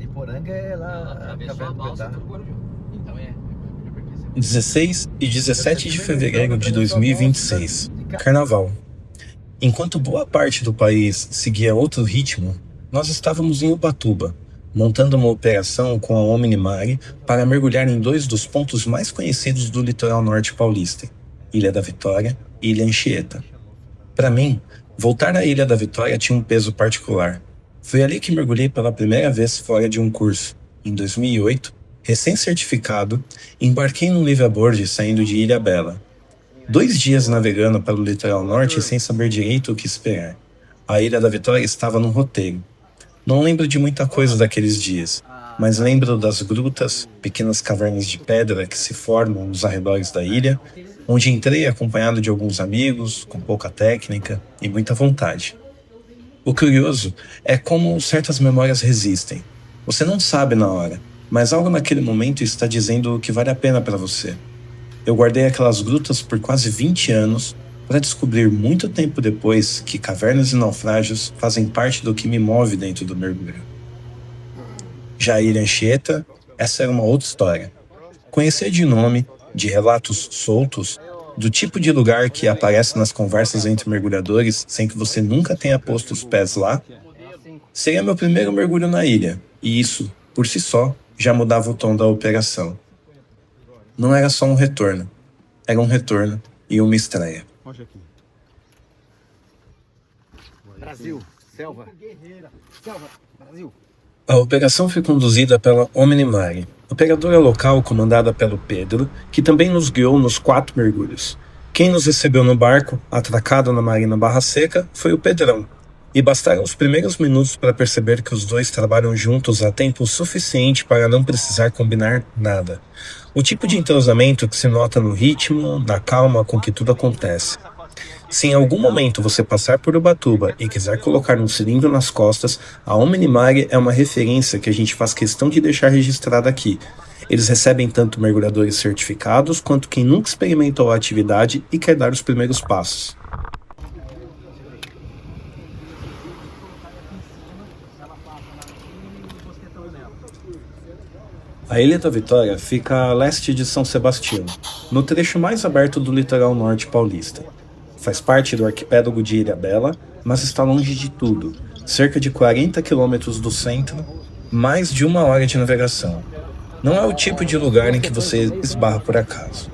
Iporanga é lá, atravessou a balsa pro Guarujá. Então é. 16 e 17 de fevereiro de 2026. Carnaval. Enquanto boa parte do país seguia outro ritmo, nós estávamos em Ubatuba, montando uma operação com a Omnimare para mergulhar em dois dos pontos mais conhecidos do litoral norte paulista, Ilha da Vitória e Ilha Anchieta. Para mim, voltar à Ilha da Vitória tinha um peso particular. Foi ali que mergulhei pela primeira vez fora de um curso, em 2008, recém-certificado, embarquei num liveaboard saindo de Ilhabela. 2 dias navegando pelo litoral norte sem saber direito o que esperar. A Ilha da Vitória estava no roteiro. Não lembro de muita coisa daqueles dias, mas lembro das grutas, pequenas cavernas de pedra que se formam nos arredores da ilha, onde entrei acompanhado de alguns amigos, com pouca técnica e muita vontade. O curioso é como certas memórias resistem. Você não sabe na hora, mas algo naquele momento está dizendo que vale a pena para você. Eu guardei aquelas grutas por quase 20 anos para descobrir muito tempo depois que cavernas e naufrágios fazem parte do que me move dentro do mergulho. Já a Ilha Anchieta, essa era uma outra história. Conhecer de nome, de relatos soltos, do tipo de lugar que aparece nas conversas entre mergulhadores sem que você nunca tenha posto os pés lá, seria meu primeiro mergulho na ilha, e isso, por si só, já mudava o tom da operação. Não era só um retorno. Era um retorno e uma estreia. Brasil, selva. Selva, Brasil. A operação foi conduzida pela Omnimare, operadora local comandada pelo Pedro, que também nos guiou nos 4 mergulhos. Quem nos recebeu no barco, atracado na Marina Barra Seca, foi o Pedrão. E bastaram os primeiros minutos para perceber que os dois trabalham juntos há tempo suficiente para não precisar combinar nada. O tipo de entrosamento que se nota no ritmo, na calma com que tudo acontece. Se em algum momento você passar por Ubatuba e quiser colocar um cilindro nas costas, a Omnimare é uma referência que a gente faz questão de deixar registrada aqui. Eles recebem tanto mergulhadores certificados quanto quem nunca experimentou a atividade e quer dar os primeiros passos. A Ilha da Vitória fica a leste de São Sebastião, no trecho mais aberto do litoral norte paulista. Faz parte do arquipélago de Ilhabela, mas está longe de tudo, cerca de 40 quilômetros do centro, mais de 1 hora de navegação. Não é o tipo de lugar em que você esbarra por acaso.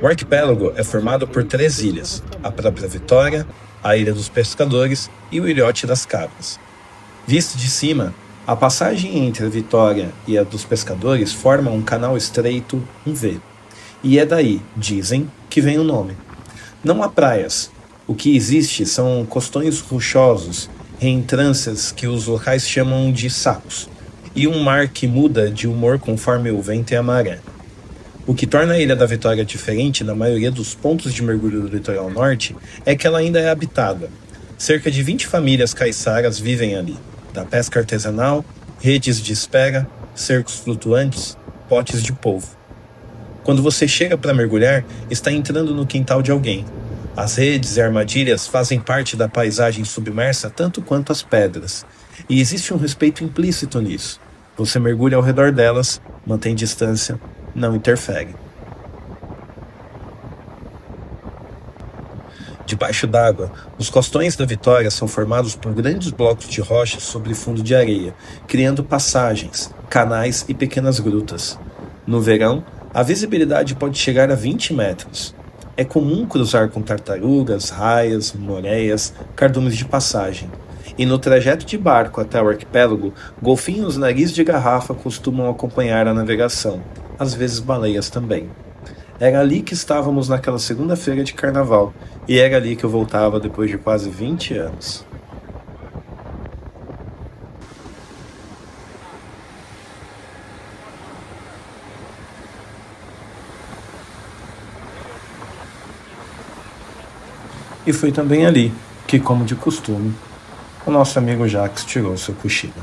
O arquipélago é formado por 3 ilhas, a própria Vitória, a Ilha dos Pescadores e o Ilhote das Cabras. Visto de cima, a passagem entre a Vitória e a dos Pescadores forma um canal estreito, um V. E é daí, dizem, que vem o nome. Não há praias. O que existe são costões rochosos, reentrâncias que os locais chamam de sacos, e um mar que muda de humor conforme o vento e a maré. O que torna a Ilha da Vitória diferente da maioria dos pontos de mergulho do litoral norte é que ela ainda é habitada. Cerca de 20 famílias caiçaras vivem ali, da pesca artesanal, redes de espera, cercos flutuantes, potes de polvo. Quando você chega para mergulhar, está entrando no quintal de alguém. As redes e armadilhas fazem parte da paisagem submersa tanto quanto as pedras. E existe um respeito implícito nisso. Você mergulha ao redor delas, mantém distância, não interfere. Debaixo d'água, os costões da Vitória são formados por grandes blocos de rocha sobre fundo de areia, criando passagens, canais e pequenas grutas. No verão, a visibilidade pode chegar a 20 metros. É comum cruzar com tartarugas, raias, moreias, cardumes de passagem. E no trajeto de barco até o arquipélago, golfinhos nariz de garrafa costumam acompanhar a navegação, às vezes baleias também. Era ali que estávamos naquela segunda-feira de carnaval, e era ali que eu voltava depois de quase 20 anos. E foi também ali que, como de costume, o nosso amigo Jacques tirou seu cochilo.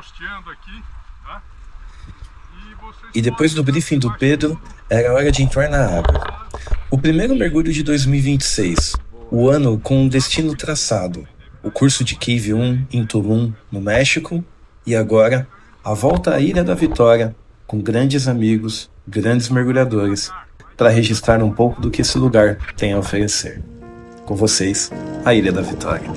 rosteando aqui, tá? E depois do briefing do Pedro, era hora de entrar na água. O primeiro mergulho de 2026, o ano com um destino traçado, o curso de Cave 1 em Tulum, no México, e agora a volta à Ilha da Vitória, com grandes amigos, grandes mergulhadores, para registrar um pouco do que esse lugar tem a oferecer. Com vocês, a Ilha da Vitória.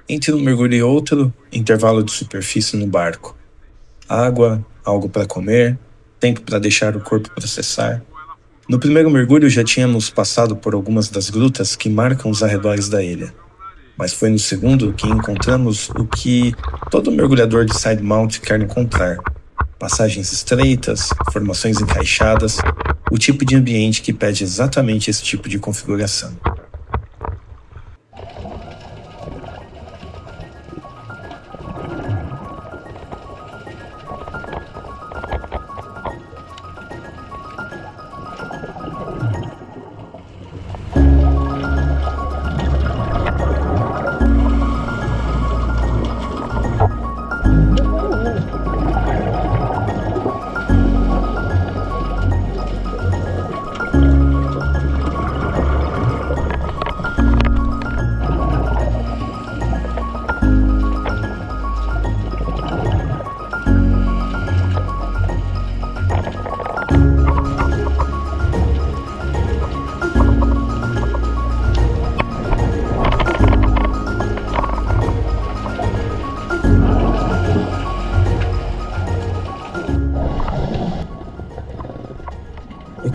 Entre um mergulho e outro, intervalo de superfície no barco. Água, algo para comer, tempo para deixar o corpo processar. No primeiro mergulho já tínhamos passado por algumas das grutas que marcam os arredores da ilha. Mas foi no segundo que encontramos o que todo mergulhador de Side Mount quer encontrar. Passagens estreitas, formações encaixadas, o tipo de ambiente que pede exatamente esse tipo de configuração.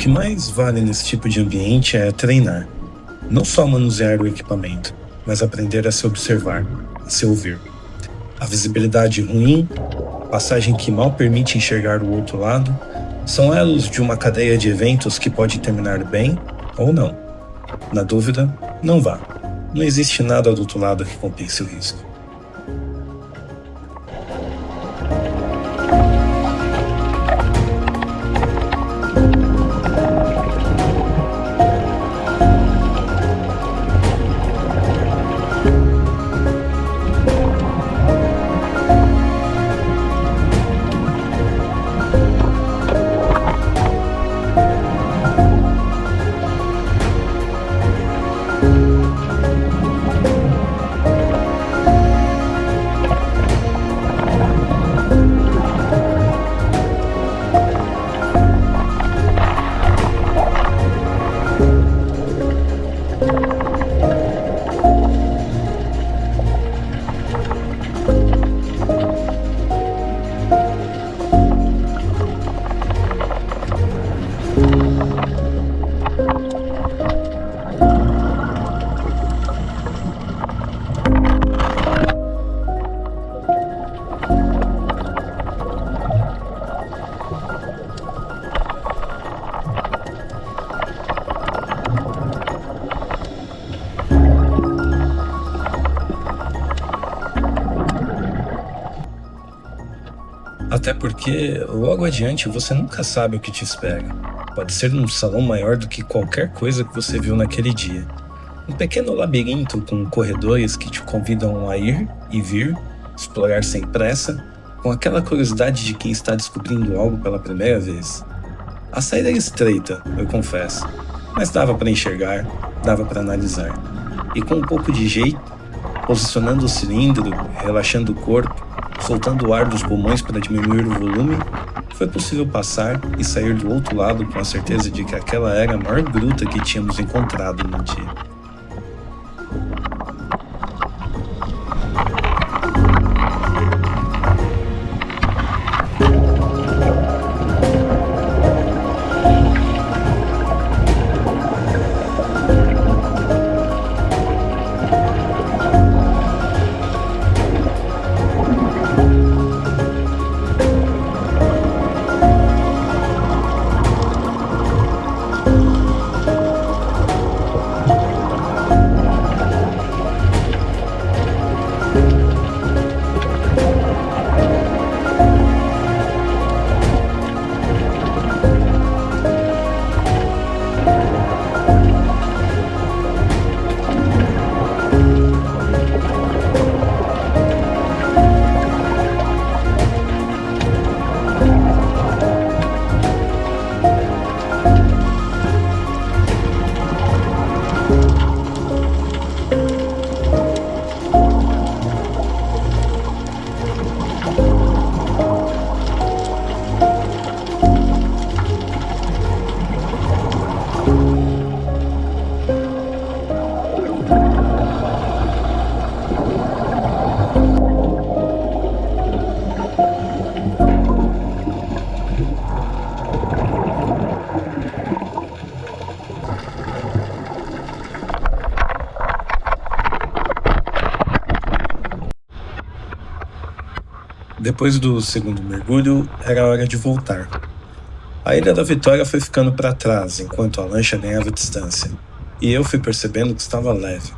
que mais vale nesse tipo de ambiente é treinar. Não só manusear o equipamento, mas aprender a se observar, a se ouvir. A visibilidade ruim, passagem que mal permite enxergar o outro lado, são elos de uma cadeia de eventos que pode terminar bem ou não. Na dúvida, não vá. Não existe nada do outro lado que compense o risco. Até porque, logo adiante, você nunca sabe o que te espera. Pode ser um salão maior do que qualquer coisa que você viu naquele dia. Um pequeno labirinto com corredores que te convidam a ir e vir, explorar sem pressa, com aquela curiosidade de quem está descobrindo algo pela primeira vez. A saída era estreita, eu confesso, mas dava para enxergar, dava para analisar. E com um pouco de jeito, posicionando o cilindro, relaxando o corpo, soltando o ar dos pulmões para diminuir o volume, foi possível passar e sair do outro lado com a certeza de que aquela era a maior gruta que tínhamos encontrado no dia. Depois do segundo mergulho, era hora de voltar. A Ilha da Vitória foi ficando para trás, enquanto a lancha ganhava distância, e eu fui percebendo que estava leve.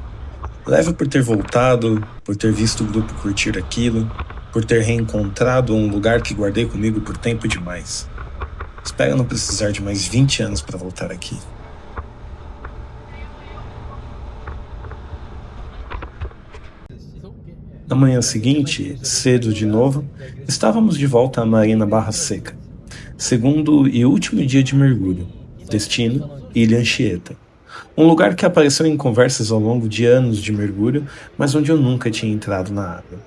Leve por ter voltado, por ter visto o grupo curtir aquilo, por ter reencontrado um lugar que guardei comigo por tempo demais. Espero não precisar de mais 20 anos para voltar aqui. Na manhã seguinte, cedo de novo, estávamos de volta à Marina Barra Seca. Segundo e último dia de mergulho. Destino, Ilha Anchieta. Um lugar que apareceu em conversas ao longo de anos de mergulho, mas onde eu nunca tinha entrado na água.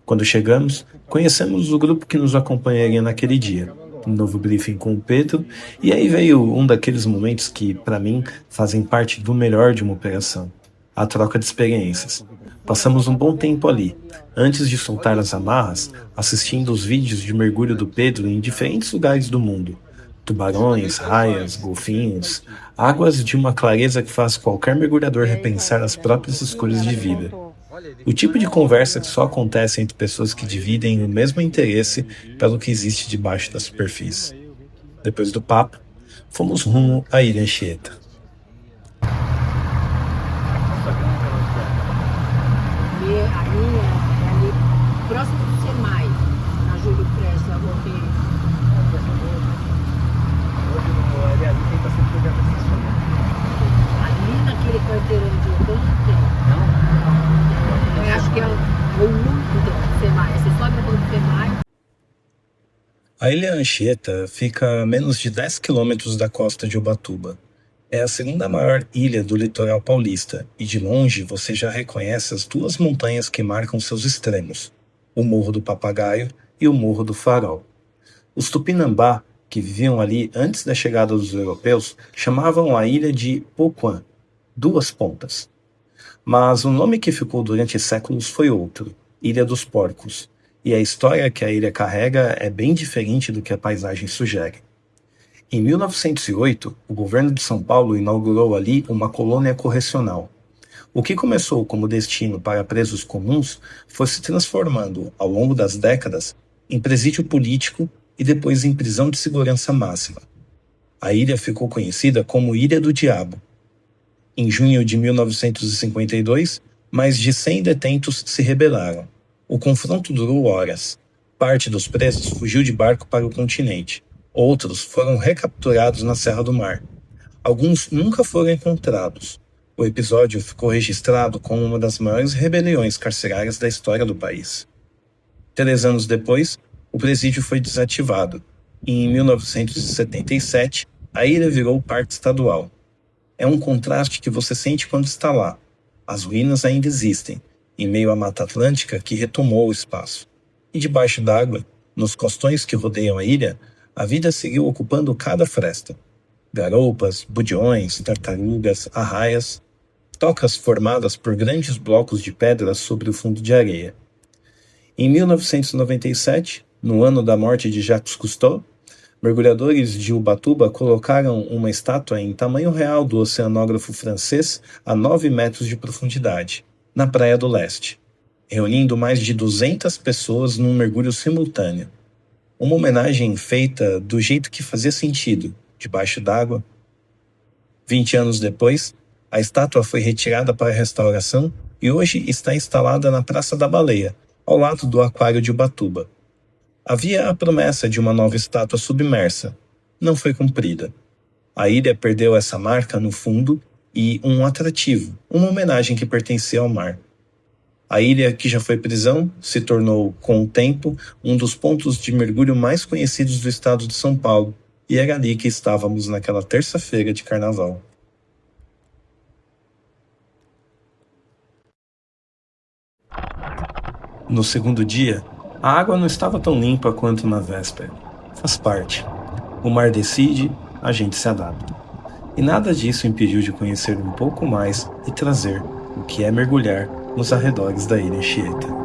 Quando chegamos, conhecemos o grupo que nos acompanharia naquele dia. Um novo briefing com o Pedro, e aí veio um daqueles momentos que, para mim, fazem parte do melhor de uma operação. A troca de experiências. Passamos um bom tempo ali, antes de soltar as amarras, assistindo os vídeos de mergulho do Pedro em diferentes lugares do mundo. Tubarões, raias, golfinhos, águas de uma clareza que faz qualquer mergulhador repensar as próprias escolhas de vida. O tipo de conversa que só acontece entre pessoas que dividem o mesmo interesse pelo que existe debaixo da superfície. Depois do papo, fomos rumo à Ilha Anchieta. A minha é ali próximo do Semai, na Júlio Prestes, a Monteiro. Ali naquele quarteirão de outono tem. Não? Eu acho que é o único do Semai. Você sobe a rua do Semai. A Ilha Anchieta fica a menos de 10 quilômetros da costa de Ubatuba. É a segunda maior ilha do litoral paulista e de longe você já reconhece as duas montanhas que marcam seus extremos, o Morro do Papagaio e o Morro do Farol. Os Tupinambá, que viviam ali antes da chegada dos europeus, chamavam a ilha de Poquã, duas pontas. Mas o nome que ficou durante séculos foi outro, Ilha dos Porcos, e a história que a ilha carrega é bem diferente do que a paisagem sugere. Em 1908, o governo de São Paulo inaugurou ali uma colônia correcional. O que começou como destino para presos comuns foi se transformando, ao longo das décadas, em presídio político e depois em prisão de segurança máxima. A ilha ficou conhecida como Ilha do Diabo. Em junho de 1952, mais de 100 detentos se rebelaram. O confronto durou horas. Parte dos presos fugiu de barco para o continente. Outros foram recapturados na Serra do Mar. Alguns nunca foram encontrados. O episódio ficou registrado como uma das maiores rebeliões carcerárias da história do país. 3 anos depois, o presídio foi desativado e, em 1977, a ilha virou parque estadual. É um contraste que você sente quando está lá. As ruínas ainda existem, em meio à Mata Atlântica que retomou o espaço. E debaixo d'água, nos costões que rodeiam a ilha, a vida seguiu ocupando cada fresta. Garoupas, budiões, tartarugas, arraias, tocas formadas por grandes blocos de pedra sobre o fundo de areia. Em 1997, no ano da morte de Jacques Cousteau, mergulhadores de Ubatuba colocaram uma estátua em tamanho real do oceanógrafo francês a 9 metros de profundidade, na Praia do Leste, reunindo mais de 200 pessoas num mergulho simultâneo. Uma homenagem feita do jeito que fazia sentido, debaixo d'água. 20 anos depois, a estátua foi retirada para restauração e hoje está instalada na Praça da Baleia, ao lado do Aquário de Ubatuba. Havia a promessa de uma nova estátua submersa. Não foi cumprida. A ilha perdeu essa marca no fundo e um atrativo, uma homenagem que pertencia ao mar. A ilha, que já foi prisão, se tornou, com o tempo, um dos pontos de mergulho mais conhecidos do estado de São Paulo, e era ali que estávamos naquela terça-feira de carnaval. No segundo dia, a água não estava tão limpa quanto na véspera. Faz parte. O mar decide, a gente se adapta. E nada disso impediu de conhecer um pouco mais e trazer o que é mergulhar nos arredores da Ilha Anchieta.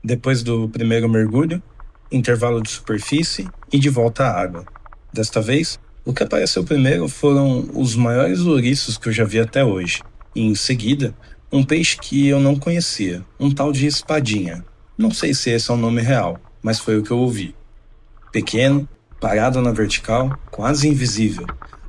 Depois do primeiro mergulho, intervalo de superfície e de volta à água. Desta vez, o que apareceu primeiro foram os maiores ouriços que eu já vi até hoje. E em seguida, um peixe que eu não conhecia, um tal de espadinha. Não sei se esse é o nome real, mas foi o que eu ouvi. Pequeno, parado na vertical, quase invisível.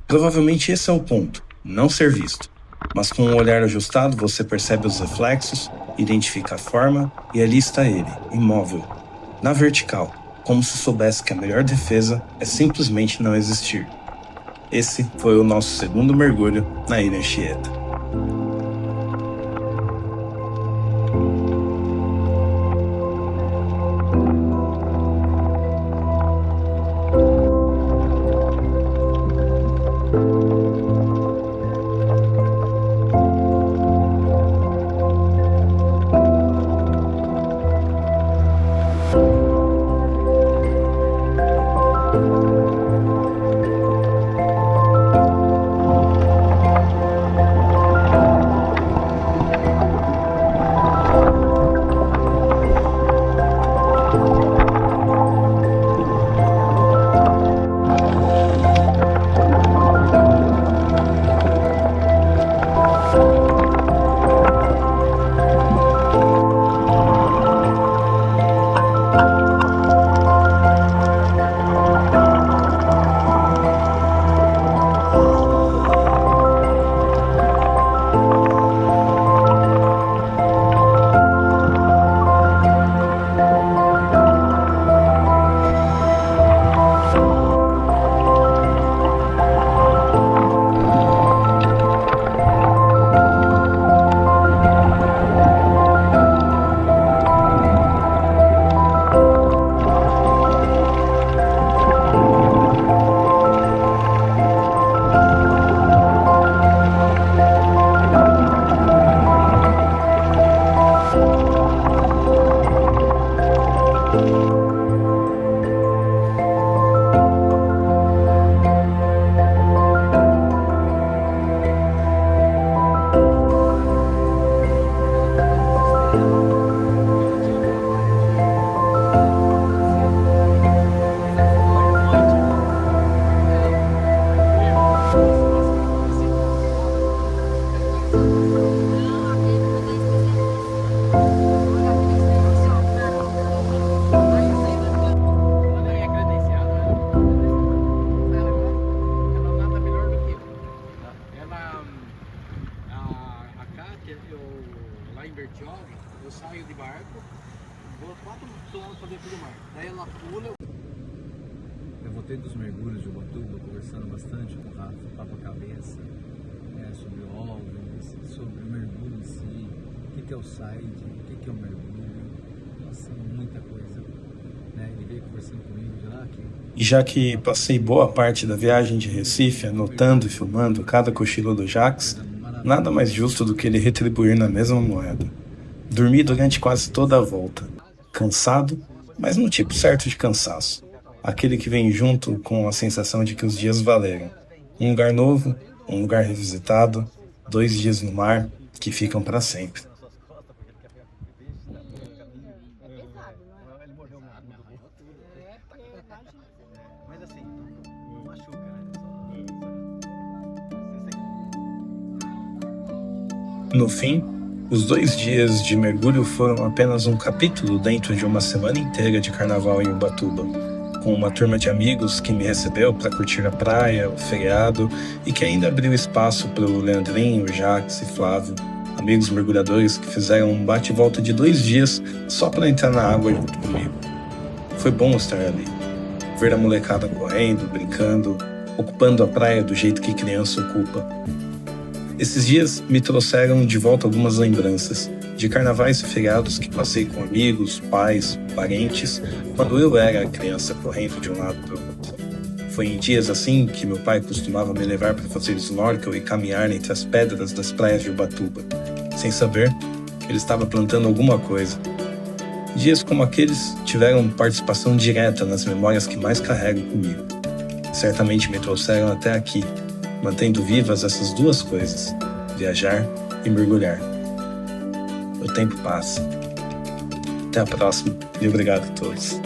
Provavelmente esse é o ponto, não ser visto. Mas com um olhar ajustado você percebe os reflexos, identifica a forma e ali está ele, imóvel, na vertical, como se soubesse que a melhor defesa é simplesmente não existir. Esse foi o nosso segundo mergulho na Ilha Anchieta. Eu saio de barco, vou 4 km para dentro do mar. Daí ela pula. Eu voltei dos mergulhos de Ubatuba conversando bastante com o Rafa, papo cabeça, sobre OVNIs, sobre o mergulho em si, o que é o site, o que é o mergulho, nossa, muita coisa. Ele veio conversando comigo de lá que... E já que passei boa parte da viagem de Recife anotando e filmando cada cochilo do Jax, nada mais justo do que ele retribuir na mesma moeda. Dormi durante quase toda a volta, cansado, mas no tipo certo de cansaço. Aquele que vem junto com a sensação de que os dias valeram. Um lugar novo, um lugar revisitado, 2 dias no mar que ficam para sempre. No fim, os 2 dias de mergulho foram apenas um capítulo dentro de uma semana inteira de carnaval em Ubatuba, com uma turma de amigos que me recebeu para curtir a praia, o feriado e que ainda abriu espaço para o Leandrinho, o Jax e Flávio, amigos mergulhadores que fizeram um bate e volta de 2 dias só para entrar na água junto comigo. Foi bom estar ali, ver a molecada correndo, brincando, ocupando a praia do jeito que criança ocupa. Esses dias me trouxeram de volta algumas lembranças de carnavais e feriados que passei com amigos, pais, parentes, quando eu era criança correndo de um lado para o outro. Foi em dias assim que meu pai costumava me levar para fazer snorkel e caminhar entre as pedras das praias de Ubatuba, sem saber que ele estava plantando alguma coisa. Dias como aqueles tiveram participação direta nas memórias que mais carrego comigo. Certamente me trouxeram até aqui, mantendo vivas essas 2 coisas, viajar e mergulhar. O tempo passa. Até a próxima e obrigado a todos.